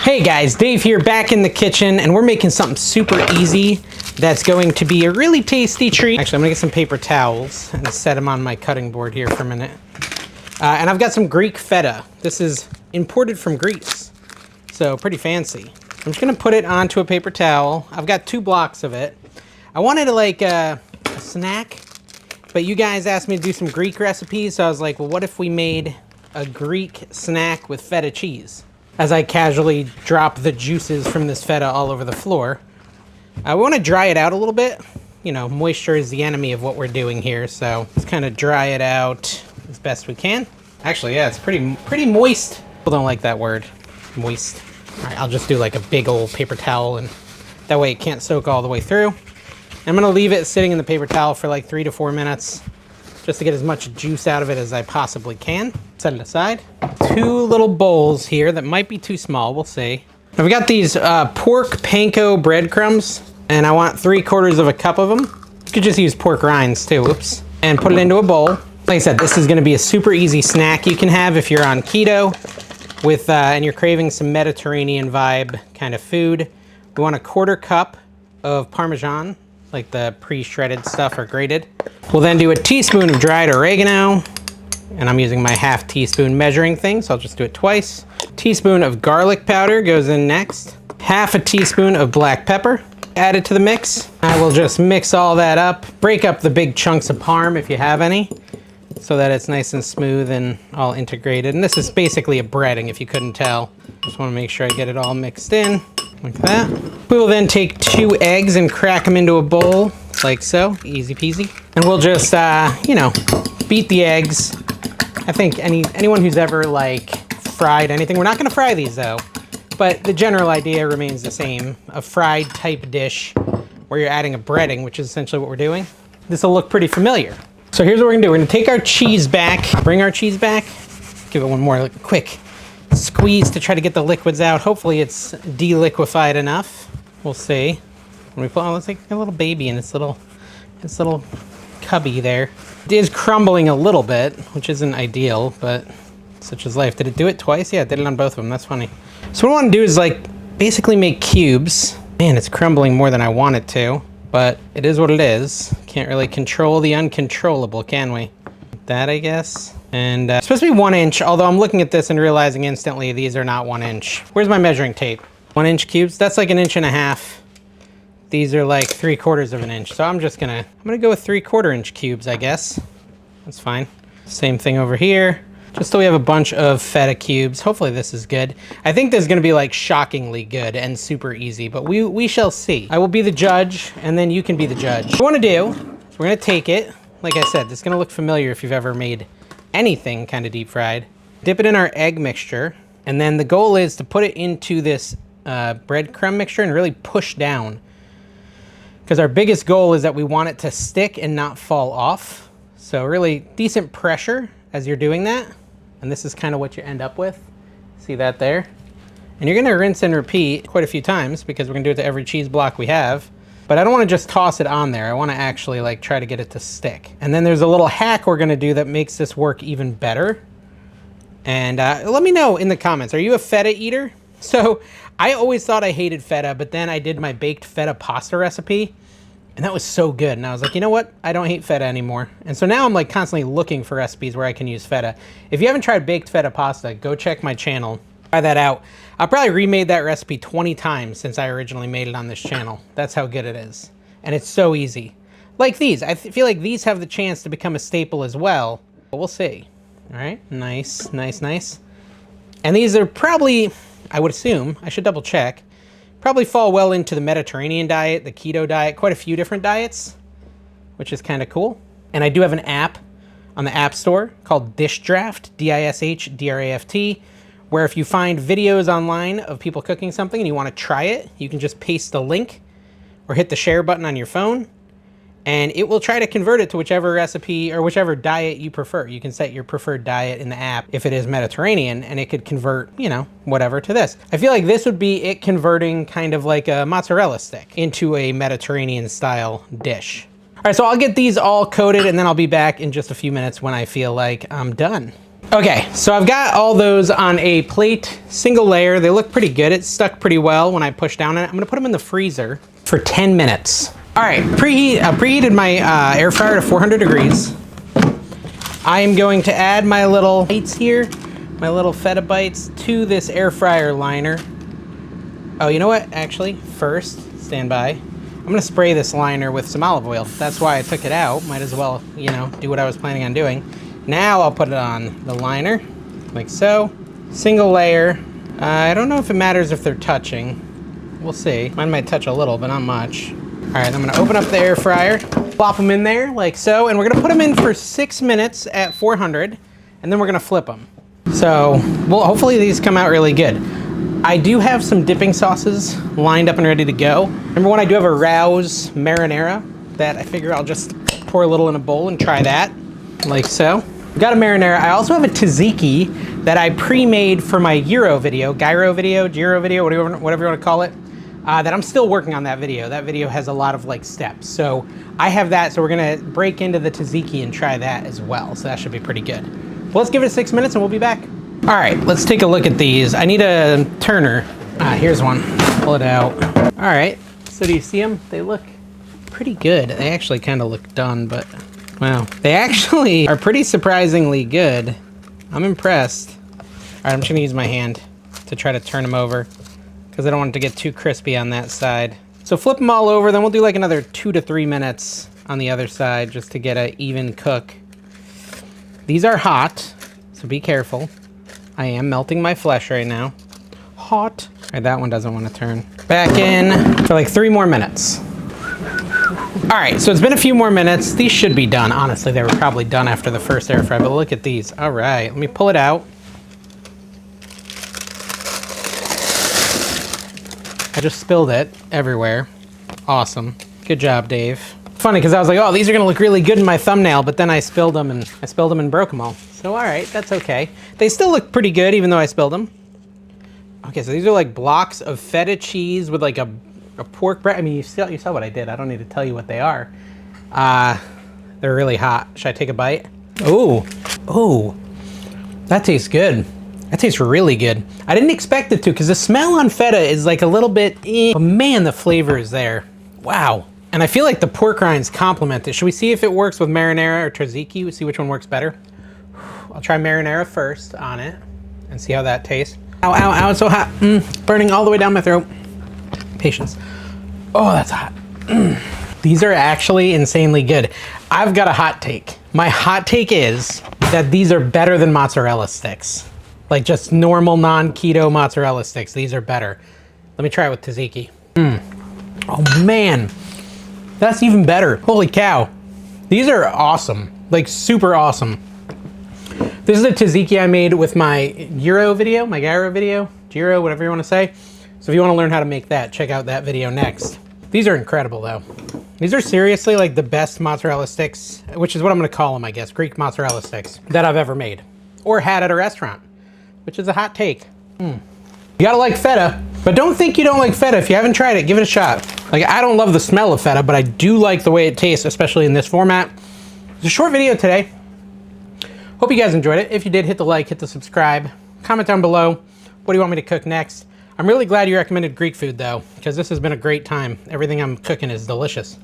Hey guys, Dave here, back in the kitchen, and we're making something super easy that's going to be a really tasty treat. Actually, I'm gonna get some paper towels and set them on my cutting board here for a minute. And I've got some Greek feta. This is imported from Greece, so pretty fancy. I'm just gonna put it onto a paper towel. I've got 2 blocks of it. I wanted like a snack, but you guys asked me to do some Greek recipes, so I was like, well, what if we made a Greek snack with feta cheese? As I casually drop the juices from this feta all over the floor. I want to dry it out a little bit. You know, moisture is the enemy of what we're doing here, so let's kind of dry it out as best we can. Actually, yeah, it's pretty moist. People don't like that word, moist. All right, I'll just do like a big old paper towel, and that way it can't soak all the way through. I'm gonna leave it sitting in the paper towel for like 3 to 4 minutes, just to get as much juice out of it as I possibly can. Set it aside. 2 little bowls here that might be too small, we'll see. I've got these pork panko breadcrumbs, and I want 3/4 cup of them. You could just use pork rinds too, oops. And put it into a bowl. Like I said, this is gonna be a super easy snack you can have if you're on keto with and you're craving some Mediterranean vibe kind of food. We want 1/4 cup of parmesan, like the pre-shredded stuff or grated. We'll then do a teaspoon of dried oregano, and I'm using my 1/2 teaspoon measuring thing, so I'll just do it twice. Teaspoon of garlic powder goes in next. 1/2 teaspoon of black pepper added to the mix. I will just mix all that up. Break up the big chunks of parm if you have any, so that it's nice and smooth and all integrated. And this is basically a breading if you couldn't tell. Just want to make sure I get it all mixed in, like that. We will then take 2 eggs and crack them into a bowl, like so, easy peasy. And we'll just, you know, beat the eggs. I think anyone who's ever like fried anything, we're not gonna fry these though, but the general idea remains the same. A fried type dish where you're adding a breading, which is essentially what we're doing. This will look pretty familiar. So here's what we're gonna do. We're gonna take our cheese back, bring our cheese back, give it one more like, quick squeeze to try to get the liquids out. Hopefully it's deliquified enough. We'll see. When we put, oh, it's like a little baby in its little cubby there. It is crumbling a little bit, which isn't ideal, but such is life. Did it do it twice? Yeah, it did it on both of them. That's funny. So what I want to do is like basically make cubes. Man, it's crumbling more than I want it to, but it is what it is. Can't really control the uncontrollable, can we? That, I guess. And it's supposed to be 1 inch, although I'm looking at this and realizing instantly these are not 1 inch. Where's my measuring tape? 1 inch cubes? That's like 1.5 inches. These are like 3/4 of an inch. So I'm gonna go with 3/4 inch cubes, I guess. That's fine. Same thing over here. Just so we have a bunch of feta cubes. Hopefully this is good. I think this is gonna be like shockingly good and super easy, but we shall see. I will be the judge, and then you can be the judge. What we wanna do is we're gonna take it, like I said, this is gonna look familiar if you've ever made anything kind of deep fried. Dip it in our egg mixture, and then the goal is to put it into this breadcrumb mixture and really push down. Because our biggest goal is that we want it to stick and not fall off. So really decent pressure as you're doing that. And this is kind of what you end up with. See that there? And you're gonna rinse and repeat quite a few times because we're gonna do it to every cheese block we have. But I don't wanna just toss it on there. I wanna actually like try to get it to stick. And then there's a little hack we're gonna do that makes this work even better. And let me know in the comments, are you a feta eater? So I always thought I hated feta, but then I did my baked feta pasta recipe, and that was so good. And I was like, you know what? I don't hate feta anymore. And so now I'm like constantly looking for recipes where I can use feta. If you haven't tried baked feta pasta, go check my channel. Try that out. I probably remade that recipe 20 times since I originally made it on this channel. That's how good it is. And it's so easy. Like these, I feel like these have the chance to become a staple as well, but we'll see. All right, nice, nice, nice. And these are probably, I would assume, I should double check, probably fall well into the Mediterranean diet, the keto diet, quite a few different diets, which is kind of cool. And I do have an app on the App Store called Dish Draft, DISHDRAFT, where if you find videos online of people cooking something and you want to try it, you can just paste the link or hit the share button on your phone, and it will try to convert it to whichever recipe or whichever diet you prefer. You can set your preferred diet in the app if it is Mediterranean, and it could convert, you know, whatever to this. I feel like this would be it converting kind of like a mozzarella stick into a Mediterranean style dish. All right, so I'll get these all coated, and then I'll be back in just a few minutes when I feel like I'm done. Okay, so I've got all those on a plate, single layer. They look pretty good. It stuck pretty well when I pushed down on it. I'm gonna put them in the freezer for 10 minutes. All right, preheated my air fryer to 400 degrees. I am going to add my little bites here, my little Feta bites to this air fryer liner. Oh, you know what? Actually, first, stand by. I'm gonna spray this liner with some olive oil. That's why I took it out. Might as well, you know, do what I was planning on doing. Now I'll put it on the liner, like so. Single layer. I don't know if it matters if they're touching. We'll see. Mine might touch a little, but not much. All right, I'm gonna open up the air fryer, plop them in there like so, and we're gonna put them in for 6 minutes at 400, and then we're gonna flip them. So, well, hopefully these come out really good. I do have some dipping sauces lined up and ready to go. Number one, I do have a Rouse marinara that I figure I'll just pour a little in a bowl and try that, like so. Got a marinara. I also have a tzatziki that I pre-made for my gyro video, whatever you want to call it, that I'm still working on that video. That video has a lot of like steps. So I have that, so we're gonna break into the tzatziki and try that as well. So that should be pretty good. Well, let's give it 6 minutes and we'll be back. All right, let's take a look at these. I need a turner. Here's one. Pull it out. All right, so do you see them? They look pretty good. They actually kind of look done, but wow. They actually are pretty surprisingly good. I'm impressed. All right, I'm just gonna use my hand to try to turn them over because I don't want it to get too crispy on that side. So flip them all over, then we'll do like another 2 to 3 minutes on the other side just to get an even cook. These are hot, so be careful. I am melting my flesh right now. Hot. All right, that one doesn't want to turn. Back in for like 3 more minutes. All right, so it's been a few more minutes. These should be done. Honestly, they were probably done after the first air fry, but look at these. All right, let me pull it out. I just spilled it everywhere. Awesome. Good job, Dave. Funny, because I was like, oh, these are gonna look really good in my thumbnail, but then I spilled them and broke them all. So all right, that's okay. They still look pretty good, even though I spilled them. Okay, so these are like blocks of feta cheese with like a pork bread. I mean, you saw what I did. I don't need to tell you what they are. They're really hot. Should I take a bite? Oh, that tastes good. That tastes really good. I didn't expect it to, because the smell on feta is like a little bit, but man, the flavor is there. Wow. And I feel like the pork rinds complement it. Should we see if it works with marinara or tzatziki? We'll see which one works better. I'll try marinara first on it and see how that tastes. Ow, ow, ow, it's so hot. Burning all the way down my throat. Patience. Oh, that's hot. These are actually insanely good. I've got a hot take. My hot take is that these are better than mozzarella sticks. Like just normal non-keto mozzarella sticks. These are better. Let me try it with tzatziki. Oh man, that's even better. Holy cow. These are awesome. Like super awesome. This is a tzatziki I made with my gyro video, gyro, whatever you want to say. So if you want to learn how to make that, check out that video next. These are incredible though. These are seriously like the best mozzarella sticks, which is what I'm going to call them, I guess, Greek mozzarella sticks that I've ever made or had at a restaurant, which is a hot take. You gotta like feta, but don't think you don't like feta. If you haven't tried it, give it a shot. Like, I don't love the smell of feta, but I do like the way it tastes, especially in this format. It's a short video today. Hope you guys enjoyed it. If you did, hit the like, hit the subscribe, comment down below. What do you want me to cook next? I'm really glad you recommended Greek food though, because this has been a great time. Everything I'm cooking is delicious.